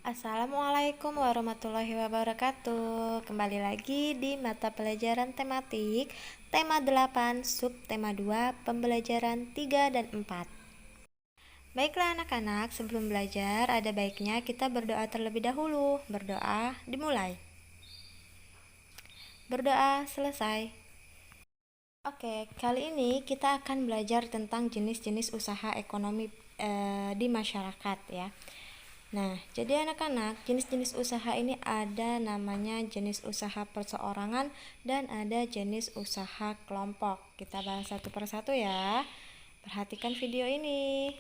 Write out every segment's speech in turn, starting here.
Assalamualaikum warahmatullahi wabarakatuh. Kembali lagi di mata pelajaran tematik tema 8, subtema 2, pembelajaran 3 dan 4. Baiklah anak-anak, sebelum belajar ada baiknya kita berdoa terlebih dahulu. Berdoa dimulai. Berdoa selesai. Oke, kali ini kita akan belajar tentang jenis-jenis usaha ekonomi di masyarakat ya. Nah, jadi anak-anak, jenis-jenis usaha ini ada namanya jenis usaha perseorangan dan ada jenis usaha kelompok. Kita bahas satu persatu ya. Perhatikan video ini.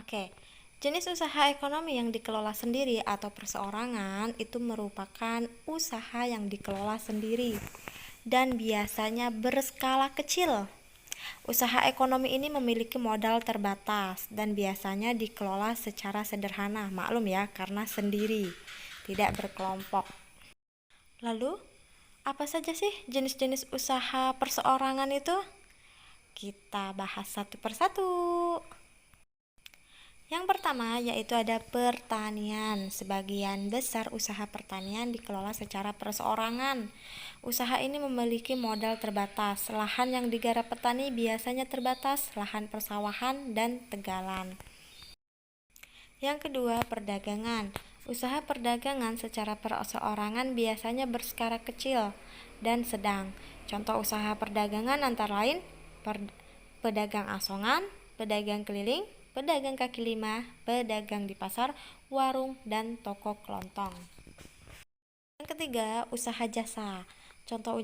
Oke, jenis usaha ekonomi yang dikelola sendiri atau perseorangan itu merupakan usaha yang dikelola sendiri dan biasanya berskala kecil. Usaha ekonomi ini memiliki modal terbatas dan biasanya dikelola secara sederhana, maklum ya, karena sendiri, tidak berkelompok. Lalu, apa saja sih jenis-jenis usaha perseorangan itu? Kita bahas satu persatu. Yang pertama yaitu ada pertanian. Sebagian besar usaha pertanian dikelola secara perseorangan. Usaha ini memiliki modal terbatas. Lahan yang digarap petani biasanya terbatas, lahan persawahan dan tegalan. Yang kedua, perdagangan. Usaha perdagangan secara perseorangan biasanya berskala kecil dan sedang. Contoh usaha perdagangan antara lain pedagang asongan, pedagang keliling, pedagang kaki lima, pedagang di pasar, warung, dan toko kelontong. Yang ketiga, usaha jasa. Contoh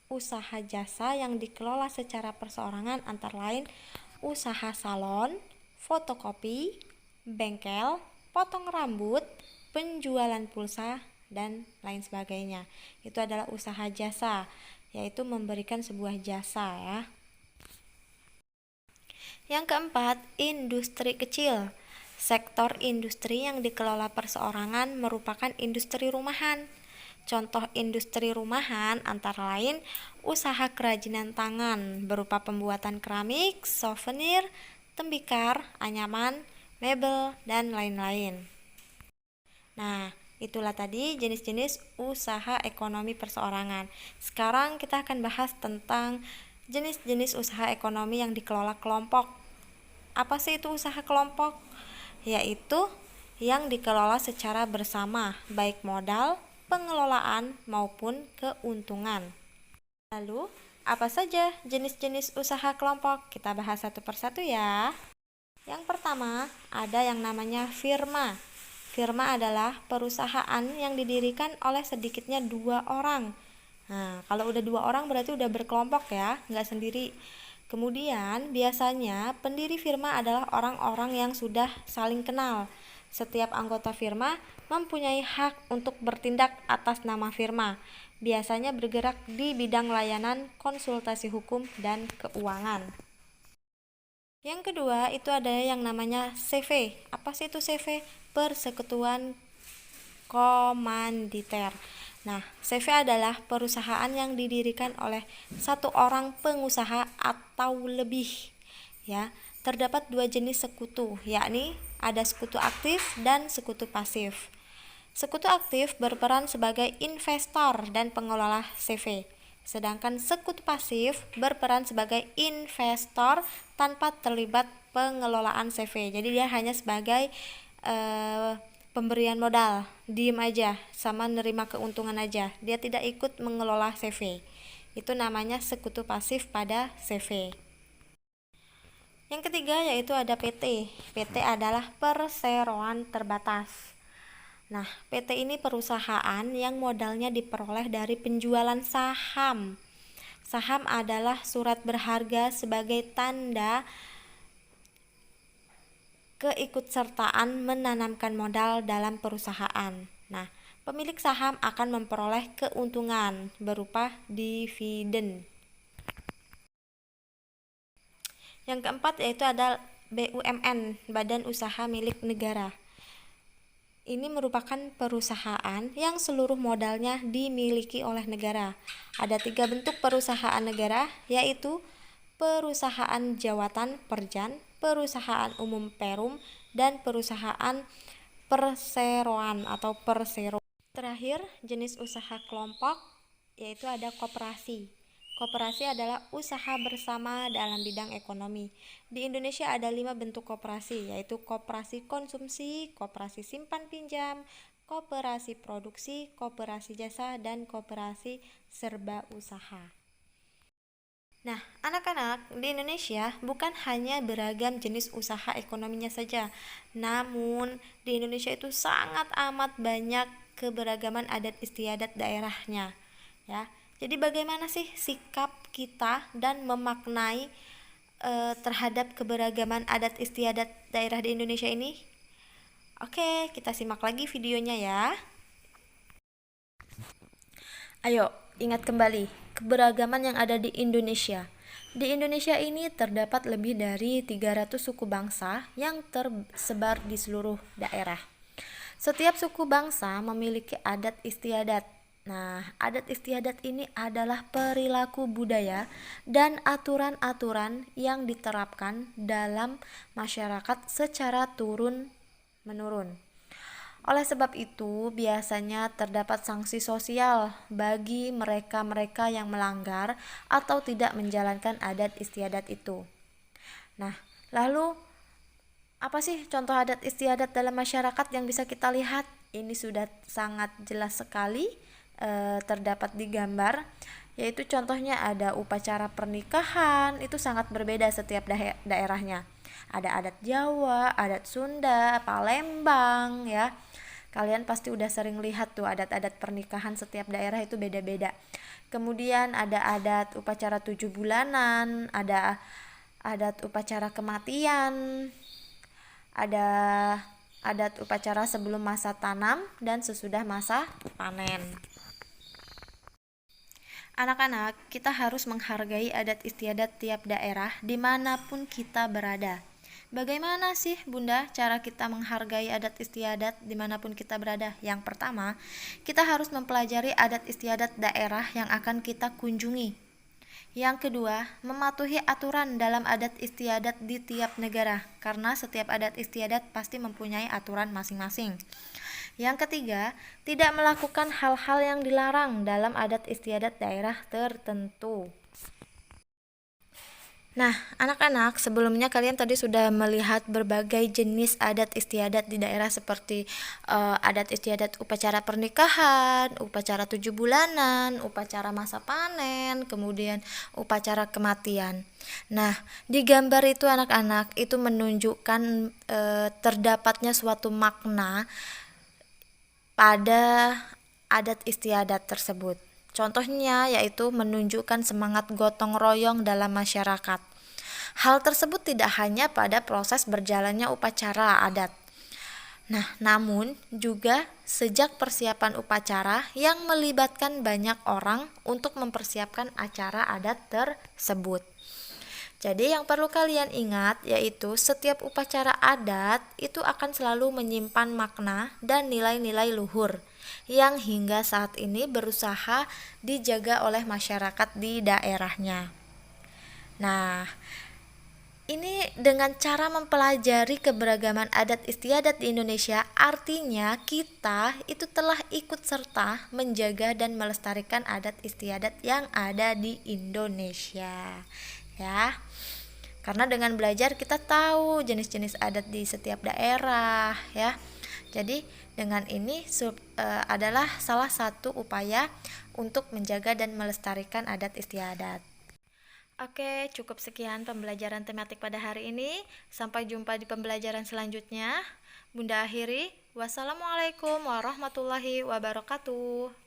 usaha jasa yang dikelola secara perseorangan antara lain usaha salon, fotokopi, bengkel, potong rambut, penjualan pulsa, dan lain sebagainya. Itu adalah usaha jasa, yaitu memberikan sebuah jasa ya. Yang keempat, industri kecil. Sektor industri yang dikelola perseorangan merupakan industri rumahan. Contoh industri rumahan antara lain usaha kerajinan tangan berupa pembuatan keramik, souvenir, tembikar, anyaman, mebel, dan lain-lain. Nah, itulah tadi jenis-jenis usaha ekonomi perseorangan. Sekarang kita akan bahas tentang jenis-jenis usaha ekonomi yang dikelola kelompok. Apa sih itu usaha kelompok? Yaitu yang dikelola secara bersama, baik modal, pengelolaan, maupun keuntungan. Lalu, apa saja jenis-jenis usaha kelompok? Kita bahas satu persatu ya. Yang pertama, ada yang namanya firma. Firma adalah perusahaan yang didirikan oleh sedikitnya 2 orang. Nah, kalau udah 2 orang berarti udah berkelompok ya, nggak sendiri. Kemudian, biasanya pendiri firma adalah orang-orang yang sudah saling kenal. Setiap anggota firma mempunyai hak untuk bertindak atas nama firma. Biasanya bergerak di bidang layanan, konsultasi hukum, dan keuangan. Yang kedua, itu ada yang namanya CV. Apa sih itu CV? Persekutuan Komanditer. Nah, CV adalah perusahaan yang didirikan oleh satu orang pengusaha atau lebih. Ya, terdapat 2 jenis sekutu, yakni ada sekutu aktif dan sekutu pasif. Sekutu aktif berperan sebagai investor dan pengelola CV. Sedangkan sekutu pasif berperan sebagai investor tanpa terlibat pengelolaan CV. Jadi dia hanya sebagai pemberian modal, diem aja, sama nerima keuntungan aja. Dia tidak ikut mengelola CV. Itu namanya sekutu pasif pada CV. Yang ketiga yaitu ada PT. PT adalah perseroan terbatas. Nah, PT ini perusahaan yang modalnya diperoleh dari penjualan saham. Saham adalah surat berharga sebagai tanda keikutsertaan menanamkan modal dalam perusahaan. Nah, pemilik saham akan memperoleh keuntungan berupa dividen. Yang keempat yaitu ada BUMN, Badan Usaha Milik Negara. Ini merupakan perusahaan yang seluruh modalnya dimiliki oleh negara. Ada 3 bentuk perusahaan negara, yaitu perusahaan jawatan Perjan, perusahaan umum Perum, dan perusahaan perseroan atau persero. Terakhir, jenis usaha kelompok yaitu ada koperasi. Koperasi adalah usaha bersama dalam bidang ekonomi. Di Indonesia ada 5 bentuk koperasi, yaitu koperasi konsumsi, koperasi simpan pinjam, koperasi produksi, koperasi jasa, dan koperasi serba usaha. Nah, anak-anak, di Indonesia bukan hanya beragam jenis usaha ekonominya saja, namun di Indonesia itu sangat amat banyak keberagaman adat istiadat daerahnya, ya. Jadi bagaimana sih sikap kita dan memaknai terhadap keberagaman adat istiadat daerah di Indonesia ini? Oke, kita simak lagi videonya ya. Ayo, ingat kembali keberagaman yang ada di Indonesia. Di Indonesia ini terdapat lebih dari 300 suku bangsa yang tersebar di seluruh daerah. Setiap suku bangsa memiliki adat istiadat. Nah, adat istiadat ini adalah perilaku budaya dan aturan-aturan yang diterapkan dalam masyarakat secara turun-menurun. Oleh sebab itu, biasanya terdapat sanksi sosial bagi mereka-mereka yang melanggar atau tidak menjalankan adat istiadat itu. Nah, lalu apa sih contoh adat istiadat dalam masyarakat yang bisa kita lihat? Ini sudah sangat jelas sekali terdapat di gambar, yaitu contohnya ada upacara pernikahan, itu sangat berbeda setiap daerahnya. Ada adat Jawa, adat Sunda, Palembang ya. Kalian pasti udah sering lihat tuh adat-adat pernikahan setiap daerah itu beda-beda. Kemudian ada adat upacara 7 bulanan, ada adat upacara kematian, ada adat upacara sebelum masa tanam dan sesudah masa panen. Anak-anak, kita harus menghargai adat istiadat tiap daerah dimanapun kita berada. Bagaimana sih Bunda cara kita menghargai adat istiadat dimanapun kita berada? Yang pertama, kita harus mempelajari adat istiadat daerah yang akan kita kunjungi. Yang kedua, mematuhi aturan dalam adat istiadat di tiap negara, karena setiap adat istiadat pasti mempunyai aturan masing-masing. Yang ketiga, tidak melakukan hal-hal yang dilarang dalam adat istiadat daerah tertentu. Nah, anak-anak, sebelumnya kalian tadi sudah melihat berbagai jenis adat istiadat di daerah seperti adat istiadat upacara pernikahan, upacara 7 bulanan, upacara masa panen, kemudian upacara kematian. Nah, di gambar itu anak-anak itu menunjukkan terdapatnya suatu makna pada adat istiadat tersebut. Contohnya yaitu menunjukkan semangat gotong royong dalam masyarakat. Hal tersebut tidak hanya pada proses berjalannya upacara adat. Nah, namun juga sejak persiapan upacara yang melibatkan banyak orang untuk mempersiapkan acara adat tersebut. Jadi yang perlu kalian ingat yaitu setiap upacara adat itu akan selalu menyimpan makna dan nilai-nilai luhur yang hingga saat ini berusaha dijaga oleh masyarakat di daerahnya. Nah, ini dengan cara mempelajari keberagaman adat istiadat di Indonesia, artinya kita itu telah ikut serta menjaga dan melestarikan adat istiadat yang ada di Indonesia. Ya. Karena dengan belajar kita tahu jenis-jenis adat di setiap daerah, ya. Jadi dengan ini adalah salah satu upaya untuk menjaga dan melestarikan adat istiadat. Oke, cukup sekian pembelajaran tematik pada hari ini. Sampai jumpa di pembelajaran selanjutnya. Bunda akhiri, wassalamualaikum warahmatullahi wabarakatuh.